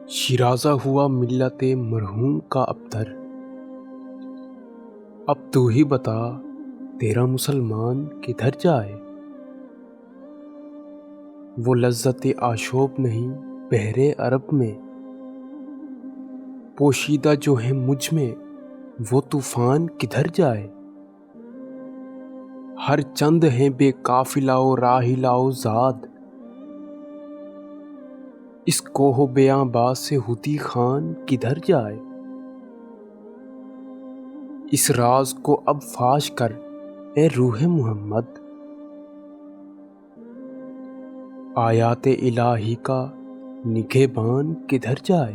शिराज़ा हुआ मिल्लते मरहूम का अबतर। अब तू ही बता, तेरा मुसलमान किधर जाए। वो लज्जत आशोब नहीं बहरे अरब में, पोशीदा जो है मुझ में वो तूफान किधर जाए। हर चंद है बेकाफिलाओ राहिलाओ ज़ाद, इस कोहो बेआबाद से हुती खान किधर जाए। इस राज को अब फाश कर ए रूहे मोहम्मद, आयाते इलाही का निगहबान किधर जाए।